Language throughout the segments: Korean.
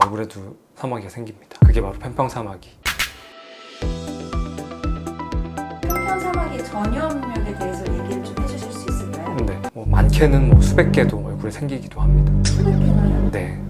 얼굴에도 사마귀가 생깁니다. 그게 바로 편평사마귀. 편평사마귀 전염력에 대해서 얘기를 좀 해주실 수 있을까요? 네, 많게는 수백 개도 얼굴에 생기기도 합니다. 수백 개나요? 네.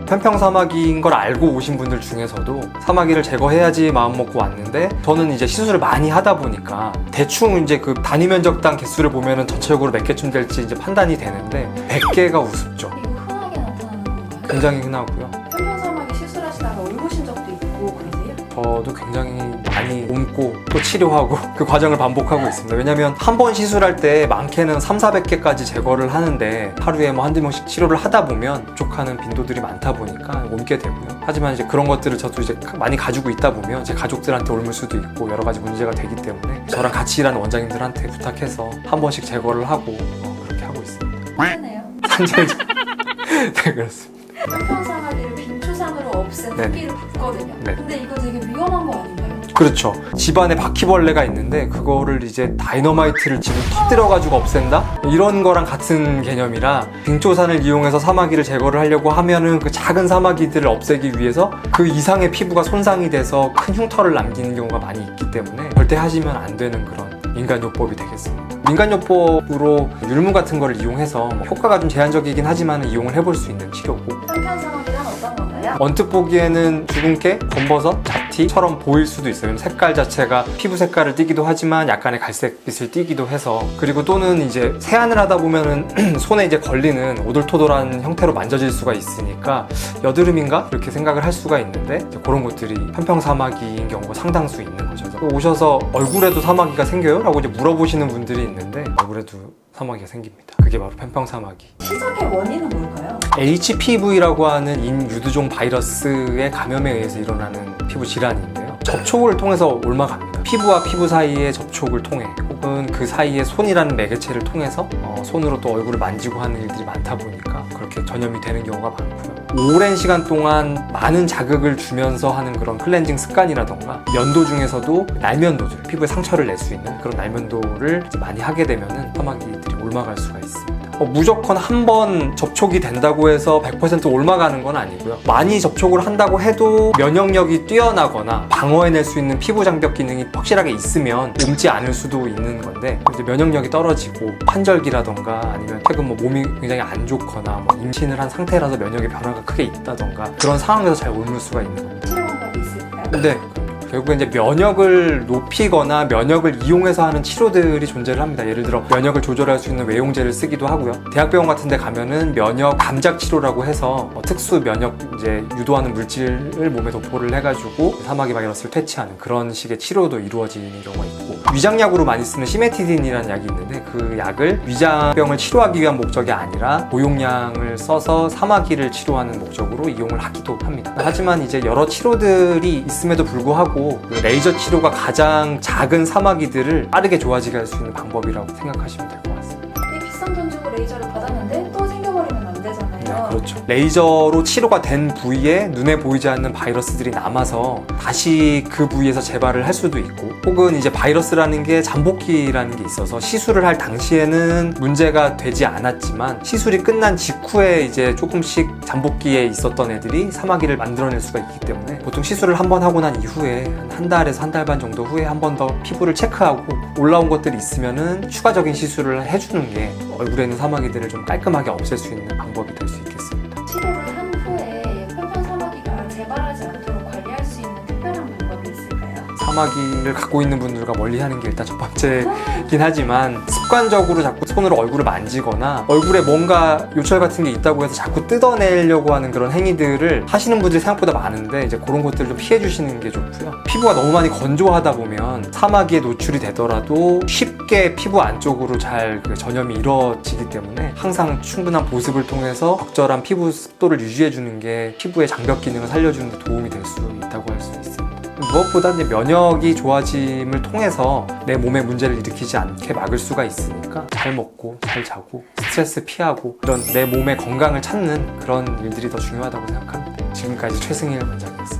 편평사마귀인 걸 알고 오신 분들 중에서도 사마귀를 제거해야지 마음먹고 왔는데, 저는 이제 시술을 많이 하다 보니까 대충 이제 그 단위 면적당 개수를 보면은 전체적으로 몇 개쯤 될지 이제 판단이 되는데 100개가 우습죠. 이거 흔하게 나타나는 건가요? 굉장히 흔하고요. 편평사마귀 시술하시다가 옮으신 적도 있고 그러세요? 저도 굉장히 많이 옮고 또 치료하고 그 과정을 반복하고 있습니다. 왜냐면 한 번 시술할 때 많게는 300~400개까지 제거를 하는데 하루에 한두 명씩 치료를 하다 보면 부족하는 빈도들이 많다 보니까 옮게 되고요. 하지만 이제 그런 것들을 저도 이제 많이 가지고 있다 보면 제 가족들한테 옮을 수도 있고 여러 가지 문제가 되기 때문에 저랑 같이 일하는 원장님들한테 부탁해서 한 번씩 제거를 하고 그렇게 하고 있습니다. 흔하네요. 산재죠. 네, 그렇습니다. 편평사마귀를 빈초상으로 없앤 네네. 후기를 봤거든요. 네. 근데 이거 되게 위험한 거 아닌가요? 그렇죠. 집안에 바퀴벌레가 있는데 그거를 이제 다이너마이트를 집을 터뜨려가지고 없앤다? 이런 거랑 같은 개념이라 빙초산을 이용해서 사마귀를 제거를 하려고 하면은 그 작은 사마귀들을 없애기 위해서 그 이상의 피부가 손상이 돼서 큰 흉터를 남기는 경우가 많이 있기 때문에 절대 하시면 안 되는 그런 민간요법이 되겠습니다. 민간요법으로 율무 같은 거를 이용해서 효과가 좀 제한적이긴 하지만 이용을 해볼 수 있는 치료고, 편평사마귀란 어떤 건가요? 언뜻 보기에는 주근깨, 검버섯, 잡티처럼 보일 수도 있어요. 색깔 자체가 피부 색깔을 띠기도 하지만 약간의 갈색빛을 띠기도 해서, 그리고 또는 이제 세안을 하다 보면은 손에 이제 걸리는 오돌토돌한 형태로 만져질 수가 있으니까 여드름인가? 이렇게 생각을 할 수가 있는데, 이제 그런 것들이 편평사마귀인 경우가 상당수 있는 거죠. 오셔서 얼굴에도 사마귀가 생겨요? 라고 이제 물어보시는 분들이 있는데 얼굴에도 사마귀가 생깁니다. 그게 바로 편평사마귀. 시작의 원인은 뭘까요? HPV라고 하는 인유두종 바이러스의 감염에 의해서 일어나는 피부 질환인데요. 접촉을 통해서 옮아갑니다. 피부와 피부 사이의 접촉을 통해, 혹은 그 사이에 손이라는 매개체를 통해서 손으로 또 얼굴을 만지고 하는 일들이 많다 보니까 그렇게 전염이 되는 경우가 많고요. 오랜 시간 동안 많은 자극을 주면서 하는 그런 클렌징 습관이라던가 면도 중에서도 날면도들, 피부에 상처를 낼 수 있는 그런 날면도를 많이 하게 되면은 사마귀들이 옮아갈 수가 있습니다. 무조건 한 번 접촉이 된다고 해서 100% 옮아가는 건 아니고요. 많이 접촉을 한다고 해도 면역력이 뛰어나거나 방어해낼 수 있는 피부 장벽 기능이 확실하게 있으면 옮지 않을 수도 있는 건데, 이제 면역력이 떨어지고 환절기라던가 아니면 최근 몸이 굉장히 안 좋거나 임신을 한 상태라서 면역의 변화가 크게 있다던가 그런 상황에서 잘 옮을 수가 있는 겁니다. 치료 방법이 있을까요? 네. 결국에 이제 면역을 높이거나 면역을 이용해서 하는 치료들이 존재를 합니다. 예를 들어 면역을 조절할 수 있는 외용제를 쓰기도 하고요. 대학병원 같은 데 가면은 면역 감작 치료라고 해서 특수 면역 이제 유도하는 물질을 몸에 도포를 해가지고 사마귀 바이러스를 퇴치하는 그런 식의 치료도 이루어지는 경우가 있고, 위장약으로 많이 쓰는 시메티딘이라는 약이 있는데 그 약을 위장병을 치료하기 위한 목적이 아니라 고용량을 써서 사마귀를 치료하는 목적으로 이용을 하기도 합니다. 하지만 이제 여러 치료들이 있음에도 불구하고 그 레이저 치료가 가장 작은 사마귀들을 빠르게 좋아지게 할 수 있는 방법이라고 생각하시면 될 것 같습니다. 이 비싼 돈 주고 레이저를 받았는데 또 생겨버리면 안 되잖아요. 네, 그렇죠. 레이저로 치료가 된 부위에 눈에 보이지 않는 바이러스들이 남아서 다시 그 부위에서 재발을 할 수도 있고, 혹은 이제 바이러스라는 게 잠복기라는 게 있어서 시술을 할 당시에는 문제가 되지 않았지만 시술이 끝난 직후에 이제 조금씩 잠복기에 있었던 애들이 사마귀를 만들어낼 수가 있기 때문에 보통 시술을 한 번 하고 난 이후에 한 달에서 한 달 반 정도 후에 한 번 더 피부를 체크하고 올라온 것들이 있으면은 추가적인 시술을 해주는 게 얼굴에 있는 사마귀들을 좀 깔끔하게 없앨 수 있는 방법이 될 수 있겠습니다. 치료를 한 후에 편평사마귀가 재발하지 않도록 관리할 수 있는 특별한 방법이 있을까요? 사마귀를 갖고 있는 분들과 멀리하는 게 일단 첫 번째긴 하지만, 습관적으로 자꾸 손으로 얼굴을 만지거나 얼굴에 뭔가 요철 같은 게 있다고 해서 자꾸 뜯어내려고 하는 그런 행위들을 하시는 분들이 생각보다 많은데, 이제 그런 것들을 좀 피해 주시는 게 좋고요. 피부가 너무 많이 건조하다 보면 사마귀에 노출이 되더라도 쉽게 피부 안쪽으로 잘 전염이 이루어지기 때문에 항상 충분한 보습을 통해서 적절한 피부 습도를 유지해 주는 게 피부의 장벽 기능을 살려주는 데 도움이 될 수 있다고 할 수 있습니다. 무엇보다 이제 면역이 좋아짐을 통해서 내 몸에 문제를 일으키지 않게 막을 수가 있으니까 잘 먹고 잘 자고 스트레스 피하고 이런 내 몸의 건강을 찾는 그런 일들이 더 중요하다고 생각합니다. 지금까지 최승일 원장이었습니다.